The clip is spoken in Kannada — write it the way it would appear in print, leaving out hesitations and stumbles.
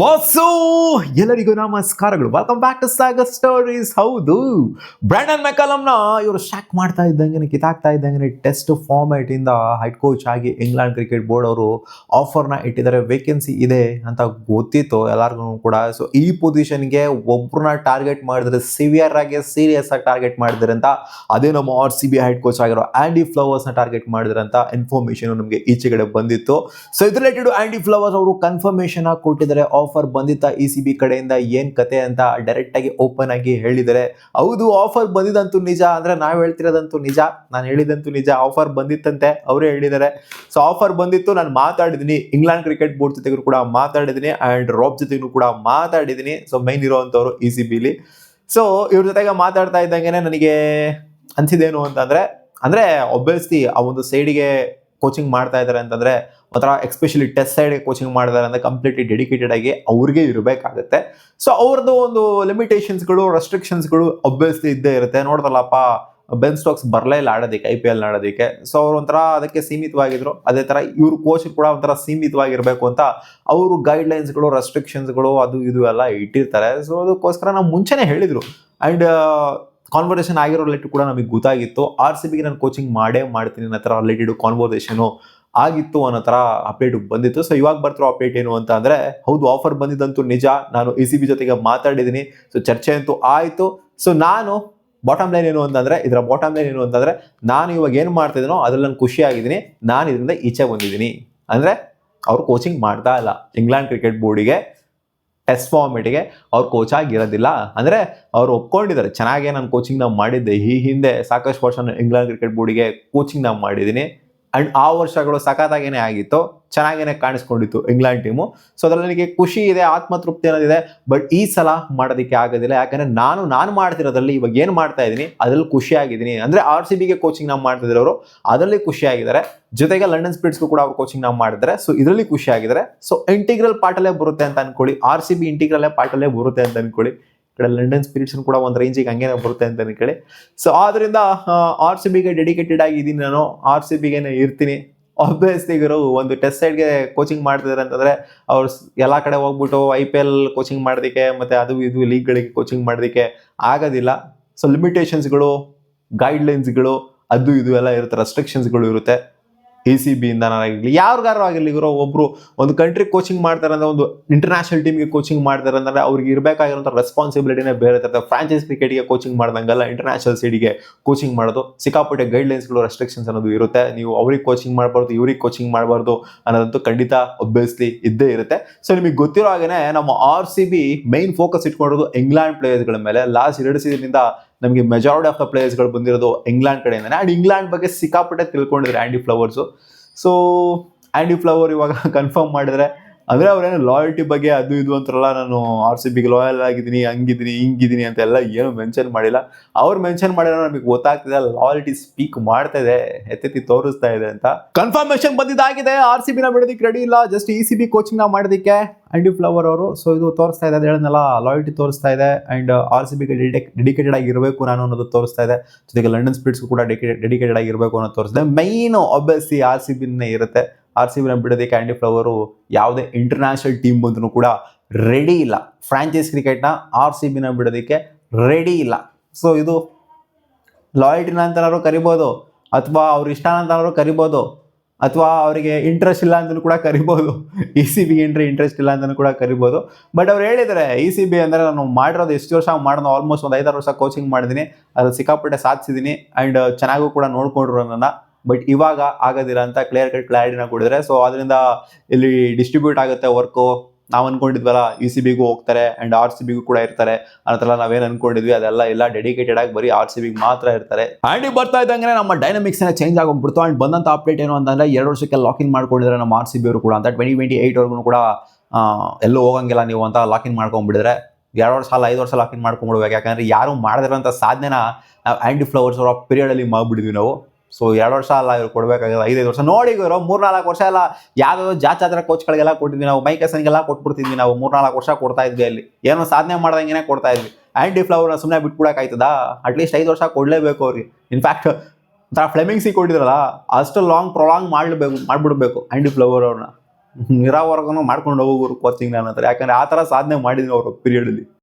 ಬಾಸು ಎಲ್ಲರಿಗೂ ನಮಸ್ಕಾರಗಳು. Welcome back to Sagar stories. ಹೌದು, ಬ್ರ್ಯಾಂಡನ್ ಮೆಕಲಮ್ನ ಇವರು ಶಾಕ್ ಮಾಡ್ತಾ ಇದ್ದಂಗೆ, ಕಿತ್ತಾಕ್ತಾ ಇದ್ದಂಗೆ ಟೆಸ್ಟ್ ಫಾರ್ಮ್ಯಾಟ್ ಇಂದ ಹೆಡ್ ಕೋಚ್ ಆಗಿ ಇಂಗ್ಲೆಂಡ್ ಕ್ರಿಕೆಟ್ ಬೋರ್ಡ್ ಅವರು ಆಫರ್ನ ಇಟ್ಟಿದ್ದಾರೆ. ವೇಕೆನ್ಸಿ ಇದೆ ಅಂತ ಗೊತ್ತಿತ್ತು ಎಲ್ಲರಿಗೂ ಕೂಡ. ಸೊ ಈ ಪೊಸಿಷನ್ಗೆ ಒಬ್ಬರನ್ನ ಟಾರ್ಗೆಟ್ ಮಾಡಿದ್ರೆ ಸಿವಿಯರ್ ಆಗಿ ಸೀರಿಯಸ್ ಆಗಿ ಟಾರ್ಗೆಟ್ ಮಾಡಿದ್ರೆ ಅಂತ, ಅದೇ ನಮ್ಮ RCB ಹೆಡ್ ಕೋಚ್ ಆಗಿರೋ ಆಂಡಿ ಫ್ಲವರ್ಸ್ನ ಟಾರ್ಗೆಟ್ ಮಾಡಿದ್ರೆ ಅಂತ ಇನ್ಫಾರ್ಮೇಶನ್ ನಮಗೆ ಈಚೆಗಡೆ ಬಂದಿತ್ತು. ಸೊ ಇದು ರಿಲೇಟೆಡ್ ಆಂಡಿ ಫ್ಲವರ್ಸ್ ಅವರು ಕನ್ಫರ್ಮೇಶನ್ ಆಗಿ ಕೊಟ್ಟಿದ್ದಾರೆ. ಆಫರ್ ಬಂದಿತ್ತ ECB ಕಡೆಯಿಂದ, ಏನ್ ಕತೆ ಅಂತ ಡೈರೆಕ್ಟ್ ಆಗಿ ಓಪನ್ ಆಗಿ ಹೇಳಿದ್ದಾರೆ. ಹೌದು, ಆಫರ್ ಬಂದಿದಂತೂ ನಿಜ, ಅಂದ್ರೆ ನಾವ್ ಹೇಳ್ತಿರೋದಂತೂ ನಿಜ, ನಾನು ಹೇಳಿದಂತೂ ನಿಜ. ಆಫರ್ ಬಂದಿತ್ತಂತೆ, ಅವರೇ ಹೇಳಿದ್ದಾರೆ. ಸೊ ಆಫರ್ ಬಂದಿತ್ತು, ನಾನು ಮಾತಾಡಿದೀನಿ, ಇಂಗ್ಲೆಂಡ್ ಕ್ರಿಕೆಟ್ ಬೋರ್ಡ್ ಜೊತೆಗೂ ಕೂಡ ಮಾತಾಡಿದೀನಿ ಅಂಡ್ ರಾಬ್ ಜೊತೆಗೂ ಕೂಡ ಮಾತಾಡಿದೀನಿ. ಸೊ ಮೈನ್ ಇರುವಂತವ್ರು ECBಲಿ. ಸೊ ಇವ್ರ ಜೊತೆಗೆ ಮಾತಾಡ್ತಾ ಇದ್ದಂಗೆನೆ ನನಗೆ ಅನ್ಸಿದೇನು ಅಂತಂದ್ರೆ, ಅಂದ್ರೆ ಒಬ್ವಿಯಸ್ಲಿ ಆ ಒಂದು ಸೈಡ್ಗೆ ಕೋಚಿಂಗ್ ಮಾಡ್ತಾ ಇದ್ದಾರೆ ಅಂತಂದ್ರೆ, ಒಂಥರ ಎಸ್ಪೆಷಲಿ ಟೆಸ್ಟ್ ಸೈಡ್ ಕೋಚಿಂಗ್ ಮಾಡಿದಾರೆ ಅಂದ್ರೆ ಕಂಪ್ಲೀಟ್ಲಿ ಡೆಡಿಕೇಟೆಡ್ ಆಗಿ ಅವ್ರಿಗೆ ಇರಬೇಕಾಗುತ್ತೆ. ಸೊ ಅವ್ರದ್ದು ಒಂದು ಲಿಮಿಟೇಷನ್ಸ್ಗಳು, ರೆಸ್ಟ್ರಿಕ್ಷನ್ಸ್ಗಳು ಒಬ್ವಿಯಸ್ಲಿ ಇದ್ದೇ ಇರುತ್ತೆ. ನೋಡ್ದಲ್ಲಪ್ಪ, ಬೆನ್ ಸ್ಟೋಕ್ಸ್ ಬರಲೇ ಇಲ್ಲ ಆಡೋದಕ್ಕೆ, IPL ಆಡೋದಕ್ಕೆ. ಸೊ ಅವ್ರು ಒಂಥರ ಅದಕ್ಕೆ ಸೀಮಿತವಾಗಿದ್ರು. ಅದೇ ತರ ಇವ್ರ ಕೋಚ್ ಕೂಡ ಒಂಥರ ಸೀಮಿತವಾಗಿರ್ಬೇಕು ಅಂತ ಅವರು ಗೈಡ್ಲೈನ್ಸ್ಗಳು, ರೆಸ್ಟ್ರಿಕ್ಷನ್ಸ್ಗಳು ಅದು ಇದು ಎಲ್ಲ ಇಟ್ಟಿರ್ತಾರೆ. ಸೊ ಅದಕ್ಕೋಸ್ಕರ ನಾವು ಮುಂಚೆನೆ ಹೇಳಿದ್ರು. ಅಂಡ್ ಕಾನ್ವರ್ಸೇಷನ್ ಆಗಿರೋ ರಿಲೇಟೆಡ್ ಕೂಡ ನಮಗೆ ಗೊತ್ತಾಗಿತ್ತು. RCBಗೆ ನಾನು ಕೋಚಿಂಗ್ ಮಾಡೇ ಮಾಡ್ತೀನಿ ಅನ್ನೋ ಥರ ರಿಲೇಟೆಡ್ ಕಾನ್ವರ್ಸೇಷನು ಆಗಿತ್ತು ಅನ್ನೋ ಥರ ಅಪ್ಡೇಟ್ ಬಂದಿತ್ತು. ಸೊ ಇವಾಗ ಬರ್ತಿರೋ ಅಪ್ಡೇಟ್ ಏನು ಅಂತ ಅಂದ್ರೆ, ಹೌದು ಆಫರ್ ಬಂದಿದ್ದಂತೂ ನಿಜ, ನಾನು ECB ಜೊತೆಗೆ ಮಾತಾಡಿದ್ದೀನಿ. ಸೊ ಚರ್ಚೆ ಅಂತೂ ಆಯಿತು. ಸೊ ನಾನು ಬಾಟಮ್ ಲೈನ್ ಏನು ಅಂತಂದ್ರೆ, ಇದರ ಬಾಟಮ್ ಲೈನ್ ಏನು ಅಂತಂದ್ರೆ, ನಾನು ಇವಾಗ ಏನು ಮಾಡ್ತಿದ್ದೀನೋ ಅದ್ರಲ್ಲಿ ನಾನು ಖುಷಿ ಆಗಿದ್ದೀನಿ. ನಾನು ಇದರಿಂದ ಈಚೆ ಬಂದಿದ್ದೀನಿ. ಅಂದ್ರೆ ಅವ್ರು ಕೋಚಿಂಗ್ ಮಾಡ್ತಾ ಇಲ್ಲ ಇಂಗ್ಲೆಂಡ್ ಕ್ರಿಕೆಟ್ ಬೋರ್ಡಿಗೆ, ಟೆಸ್ಟ್ ಫಾರ್ಮೆಟ್ಗೆ ಅವ್ರು ಕೋಚ್ ಆಗಿರೋದಿಲ್ಲ. ಅಂದ್ರೆ ಅವ್ರು ಒಪ್ಕೊಂಡಿದ್ದಾರೆ, ಚೆನ್ನಾಗೇ ನಾನು ಕೋಚಿಂಗ್ ನಾವು ಮಾಡಿದ್ದೆ, ಈ ಹಿಂದೆ ಸಾಕಷ್ಟು ವರ್ಷ ಇಂಗ್ಲೆಂಡ್ ಕ್ರಿಕೆಟ್ ಬೋರ್ಡಿಗೆ ಕೋಚಿಂಗ್ ನಾವು ಮಾಡಿದ್ದೀನಿ. ಅಂಡ್ ಆ ವರ್ಷಗಳು ಸಖತ್ತಾಗೇನೆ ಆಗಿತ್ತು, ಚೆನ್ನಾಗೇನೆ ಕಾಣಿಸ್ಕೊಂಡಿತ್ತು ಇಂಗ್ಲೆಂಡ್ ಟೀಮು. ಸೊ ಅದ್ರಲ್ಲಿ ನನಗೆ ಖುಷಿ ಇದೆ, ಆತ್ಮತೃಪ್ತಿ ಅನ್ನೋದಿದೆ. ಬಟ್ ಈ ಸಲ ಮಾಡೋದಕ್ಕೆ ಆಗೋದಿಲ್ಲ. ಯಾಕಂದ್ರೆ ನಾನು ಮಾಡ್ತಿರೋದ್ರಲ್ಲಿ ಇವಾಗ ಏನು ಮಾಡ್ತಾ ಇದ್ದೀನಿ ಅದ್ರಲ್ಲಿ ಖುಷಿ ಆಗಿದ್ದೀನಿ. ಅಂದ್ರೆ RCBಗೆ ಕೋಚಿಂಗ್ ನಾವು ಮಾಡ್ತಿದ್ರು, ಅದರಲ್ಲಿ ಖುಷಿ ಆಗಿದ್ದಾರೆ. ಜೊತೆಗೆ ಲಂಡನ್ ಸ್ಪಿರಿಟ್ಸ್ಗೂ ಕೂಡ ಅವ್ರು ಕೋಚಿಂಗ್ ನಾವು ಮಾಡಿದ್ರೆ, ಸೊ ಇದರಲ್ಲಿ ಖುಷಿ ಆಗಿದ್ದಾರೆ. ಸೊ ಇಂಟಿಗ್ರಲ್ ಪಾರ್ಟಲ್ಲೇ ಬರುತ್ತೆ ಅಂತ ಅನ್ಕೊಳ್ಳಿ, RCB ಇಂಟಿಗ್ರಲ್ ಪಾರ್ಟಲ್ಲೇ ಬರುತ್ತೆ ಅಂತ ಅನ್ಕೊಳ್ಳಿ. ಕಡೆ ಲಂಡನ್ ಸ್ಪಿರಿಟ್ಸ್ ಕೂಡ ಒಂದು ರೇಂಜಿಗೆ ಹಂಗೇನೆ ಬರುತ್ತೆ ಅಂತ ಅನ್ಕೊಳ್ಳಿ. ಸೊ ಆದ್ರಿಂದ RCBಗೆ ಡೆಡಿಕೇಟೆಡ್ ಆಗಿದ್ದೀನಿ, ನಾನು RCBಗೆ ಇರ್ತೀನಿ. ಆಬ್ವಿಯಸ್ಲಿ ಇವರು ಒಂದು ಟೆಸ್ಟ್ ಸೈಡ್ಗೆ ಕೋಚಿಂಗ್ ಮಾಡ್ತಿದ್ದಾರೆ ಅಂತಂದ್ರೆ, ಅವ್ರು ಎಲ್ಲ ಕಡೆ ಹೋಗ್ಬಿಟ್ಟು IPL ಕೋಚಿಂಗ್ ಮಾಡೋದಕ್ಕೆ ಮತ್ತೆ ಅದು ಇದು ಲೀಗ್ಗಳಿಗೆ ಕೋಚಿಂಗ್ ಮಾಡೋದಕ್ಕೆ ಆಗೋದಿಲ್ಲ. ಸೊ ಲಿಮಿಟೇಷನ್ಸ್ಗಳು, ಗೈಡ್ಲೈನ್ಸ್ಗಳು ಅದು ಇದು ಎಲ್ಲ ಇರುತ್ತೆ, ರೆಸ್ಟ್ರಿಕ್ಷನ್ಸ್ಗಳು ಇರುತ್ತೆ. ECB ಇಂದಾನಾಗಿರ್ಲಿ, ಯಾರಿಗಾರು ಆಗಿರಲಿ, ಇವರು ಒಬ್ರು ಒಂದು ಕಂಟ್ರಿ ಕೋಚಿಂಗ್ ಮಾಡ್ತಾರೆ ಅಂದ್ರೆ, ಒಂದು ಇಂಟರ್ನ್ಯಾಷನಲ್ ಟೀಮ್ಗೆ ಕೋಚಿಂಗ್ ಮಾಡ್ತಾರೆ ಅಂದ್ರೆ ಅವ್ರಿಗೆ ಇರಬೇಕಾಗಿರೋ ರೆಸ್ಪಾನ್ಸಿಬಿಲಿಟಿನೇ ಬೇರೆ ಇರುತ್ತೆ. ಫ್ರಾಂಚೈಸ್ ಕ್ರಿಕೆಟ್ಗೆ ಕೋಚಿಂಗ್ ಮಾಡ್ದಂಗಲ್ಲ ಇಂಟರ್ನ್ಯಾಷನಲ್ ಸೈಡ್ಗೆ ಕೋಚಿಂಗ್ ಮಾಡೋದು. ಸಿಕ್ಕಾಪಟ್ಟೆ ಗೈಡ್ಲೈನ್ಸ್ಗಳು, ರೆಸ್ಟ್ರಿಕ್ಷನ್ಸ್ ಅನ್ನೋದು ಇರುತ್ತೆ. ನೀವು ಅವ್ರಿಗೆ ಕೋಚಿಂಗ್ ಮಾಡಬಾರ್ದು, ಇವ್ರಿಗೆ ಕೋಚಿಂಗ್ ಮಾಡಬಾರ್ದು ಅನ್ನೋದಂತೂ ಖಂಡಿತ ಒಬ್ವಿಯಸ್ಲಿ ಇದ್ದೇ ಇರುತ್ತೆ. ಸೊ ನಿಮಗೆ ಗೊತ್ತಿರೋ ಹಾಗೇನೆ ನಮ್ಮ RCB ಮೈನ್ ಫೋಕಸ್ ಇಟ್ಕೊಂಡಿರೋದು ಇಂಗ್ಲೆಂಡ್ ಪ್ಲೇಯರ್ಸ್ಗಳ ಮೇಲೆ. ಲಾಸ್ಟ್ 2 ಸೀಸನ್ನಿಂದ ನಮಗೆ ಮೆಜಾರಿಟಿ ಆಫ್ ದ ಪ್ಲೇಯರ್ಸ್ಗಳು ಬಂದಿರೋದು ಇಂಗ್ಲೆಂಡ್ ಕಡೆಯಿಂದಾನೆ. ಆ್ಯಂಡ್ ಇಂಗ್ಲೆಂಡ್ ಬಗ್ಗೆ ಸಿಕ್ಕಾಪಟ್ಟೆ ತಿಳ್ಕೊಂಡಿದ್ರೆ Andy Flowers. So Andy Flower ಇವಾಗ ಕನ್ಫರ್ಮ್ ಮಾಡಿದ್ರೆ, ಅಂದರೆ ಅವ್ರೇನು ಲಾಯಲ್ಟಿ ಬಗ್ಗೆ ಅದು ಇದು ಅಂತಾರಲ್ಲ, ನಾನು RCBಗೆ ಲಾಯಲ್ ಆಗಿದ್ದೀನಿ, ಹಂಗಿದ್ದೀನಿ ಹಿಂಗಿದ್ದೀನಿ ಅಂತೆಲ್ಲ ಏನು ಮೆನ್ಷನ್ ಮಾಡಿಲ್ಲ. ಅವ್ರು ಮೆನ್ಷನ್ ಮಾಡಿರೋ ನಮಗೆ ಗೊತ್ತಾಗ್ತಿದೆ, ಲಾಯಲ್ಟಿ ಸ್ಪೀಕ್ ಮಾಡ್ತಾ ಇದೆ, ಎತ್ತೆತ್ತಿ ತೋರಿಸ್ತಾ ಇದೆ ಅಂತ. ಕನ್ಫರ್ಮೇಶನ್ ಬಂದಿದ್ದಾಗಿದೆ, RCBನ ಬಿಡೋದಕ್ಕೆ ರೆಡಿ ಇಲ್ಲ, ಜಸ್ಟ್ ECB ಕೋಚಿಂಗ್ ನಾವು ಮಾಡೋದಕ್ಕೆ ಆಂಡಿ ಫ್ಲವರ್ ಅವರು. ಸೊ ಇದು ತೋರಿಸ್ತಾ ಇದೆ, ಅದು ಹೇಳೋದಲ್ಲ, ಲಾಯಲ್ಟಿ ತೋರಿಸ್ತಾ ಇದೆ. ಆ್ಯಂಡ್ RCBಗೆ ಡೆಡಿಕೇಟೆಡ್ ಆಗಿರಬೇಕು ನಾನು ಅನ್ನೋದು ತೋರಿಸ್ತಾ ಇದೆ. ಜೊತೆಗೆ ಲಂಡನ್ ಸ್ಪಿರಿಟ್ಸ್ಗೂ ಕೂಡ ಡೆಡಿಕೇಟೆಡ್ ಆಗಿರಬೇಕು ಅನ್ನೋದು ತೋರಿಸ್ತಾ ಇದೆ. ಮೈನು ಆಬ್ವಿಯಸ್ಲಿ RCBನೇ ಇರುತ್ತೆ. RCBನ ಬಿಡೋದಕ್ಕೆ ಆಂಡಿ ಫ್ಲವರು ಯಾವುದೇ ಇಂಟರ್ನ್ಯಾಷನಲ್ ಟೀಮ್ ಬಂದರೂ ಕೂಡ ರೆಡಿ ಇಲ್ಲ. ಫ್ರಾಂಚೈಸ್ ಕ್ರಿಕೆಟ್ನ RCBನ ಬಿಡೋದಕ್ಕೆ ರೆಡಿ ಇಲ್ಲ. ಸೊ ಇದು ಲಾಯಲ್ಟಿನ ಅಂತನಾದ್ರು ಕರಿಬೋದು, ಅಥವಾ ಅವ್ರ ಇಷ್ಟನ ಅಂತನಾದ್ರು ಕರಿಬೋದು, ಅಥವಾ ಅವರಿಗೆ ಇಂಟ್ರೆಸ್ಟ್ ಇಲ್ಲ ಅಂತಲೂ ಕೂಡ ಕರಿಬೋದು. ECBಗೆ ಇಂಟ್ರೆಸ್ಟ್ ಇಲ್ಲ ಅಂತಲೂ ಕೂಡ ಕರಿಬೋದು. ಬಟ್ ಅವ್ರು ಹೇಳಿದ್ದಾರೆ, ECB ಅಂದರೆ ನಾನು ಮಾಡಿರೋದು ಎಷ್ಟು ವರ್ಷ ಮಾಡೋದು, ಆಲ್ಮೋಸ್ಟ್ ಒಂದು 5-6 ವರ್ಷ ಕೋಚಿಂಗ್ ಮಾಡಿದ್ದೀನಿ, ಅದು ಸಿಕ್ಕಾಪಟ್ಟೆ ಸಾಧಿಸಿದ್ದೀನಿ. ಆ್ಯಂಡ್ ಚೆನ್ನಾಗೂ ಕೂಡ ನೋಡ್ಕೊಂಡ್ರು ನನ್ನ. ಬಟ್ ಇವಾಗ ಆಗೋದಿಲ್ಲ ಅಂತ ಕ್ಲಾರಿಟಿನ ಕೊಡಿದ್ರೆ. ಸೊ ಅದರಿಂದ ಇಲ್ಲಿ ಡಿಸ್ಟ್ರಿಬ್ಯೂಟ್ ಆಗುತ್ತೆ ವರ್ಕು. ನಾವು ಅನ್ಕೊಂಡಿದ್ವಲ್ಲ ECBಗೂ ಹೋಗ್ತಾರೆ ಆ್ಯಂಡ್ RCBಗೂ ಕೂಡ ಇರ್ತಾರೆ ಅನ್ನೋದೆಲ್ಲ ನಾವೇನು ಅನ್ಕೊಂಡಿದ್ವಿ, ಅದೆಲ್ಲ ಎಲ್ಲ ಡೆಡಿಕೇಟೆಡ್ ಆಗಿ ಬರೀ RCBಗೆ ಮಾತ್ರ ಇರ್ತಾರೆ. ಆ್ಯಂಡ್ ಬರ್ತಾ ಇದ್ದಂಗೆ ನಮ್ಮ ಡೈನಮಿಕ್ಸ್ ಚೇಂಜ್ ಆಗೋಗ್ಬಿಡ್ತು. ಆ್ಯಂಡ್ ಬಂದಂಥ ಅಪ್ಡೇಟ್ ಏನು ಅಂತಂದ್ರೆ, 2 ವರ್ಷಕ್ಕೆ ಲಾಕಿನ್ ಮಾಡ್ಕೊಂಡಿದ್ದಾರೆ ನಮ್ಮ RCB ಅವರು ಕೂಡ ಅಂತ. 2028 ಕೂಡ ಎಲ್ಲೂ ಹೋಗಂಗಿಲ್ಲ ನೀವು ಅಂತ ಲಾಕಿನ್ ಮಾಡ್ಕೊಂಡ್ಬಿಡಿದ್ರೆ, 2 ವರ್ಷ ಅಲ್ಲ 5 ವರ್ಷ ಲಾಕಿನ್ ಮಾಡ್ಕೊಂಡ್ಬಿಡ್ಬೇಕು. ಯಾಕಂದ್ರೆ ಯಾರು ಮಾಡದಿರೋಂಥ ಸಾಧನೆನ ನಾವು ಆಂಡಿ ಫ್ಲವರ್ಸ್ ಅವರ ಪೀರಿಯಡಲ್ಲಿ ಮಾಡ್ಬಿಡಿದ್ವಿ ನಾವು. ಸೊ 2 ವರ್ಷ ಅಲ್ಲ ಇವ್ರು ಕೊಡಬೇಕಾಗಿಲ್ಲ, 5-5 ವರ್ಷ ನೋಡಿ ಇವರು 3-4 ವರ್ಷ ಎಲ್ಲ ಯಾವುದೋ ಜಾತ್ರೆ ಕೋಚ್ಗಳಿಗೆಲ್ಲ ಕೊಟ್ಟಿದ್ವಿ ನಾವು, ಮೈಕಸನ್ಗೆಲ್ಲ ಕೊಟ್ಬಿಡ್ತಿದ್ವಿ ನಾವು. 3-4 ವರ್ಷ ಕೊಡ್ತಾ ಇದ್ವಿ, ಅಲ್ಲಿ ಏನೋ ಸಾಧನೆ ಮಾಡ್ದಂಗೆ ಕೊಡ್ತಾ ಇದ್ವಿ. ಆಂಡಿ ಫ್ಲವರ್ನ ಸುಮ್ಮನೆ ಬಿಟ್ಬಿಡೋಕ್ಕಾಯ್ತದ? ಅಟ್ಲೀಸ್ಟ್ 5 ವರ್ಷ ಕೊಡಲೇಬೇಕು ಅವ್ರಿಗೆ. ಇನ್ಫ್ಯಾಕ್ಟ್ ಫ್ಲೆಮಿಂಗ್ಸಿಗೆ ಕೊಟ್ಟಿದ್ರಲ್ಲ, ಅಷ್ಟು ಪ್ರೊಲಾಂಗ್ ಮಾಡ್ಬಿಡ್ಬೇಕು ಆಂಡಿ ಫ್ಲವರ್ ಅವ್ರನ್ನ. ಇರೋವರೆಗೂ ಮಾಡ್ಕೊಂಡು ಹೋಗೋರು ಕೋಚಿಂಗ್ ನನ್ನ ಹತ್ರ, ಯಾಕಂದ್ರೆ ಆ ತರ ಸಾಧನೆ ಮಾಡಿದೀನಿ ಅವ್ರ ಪೀರಿಯಡ್ ಅಲ್ಲಿ.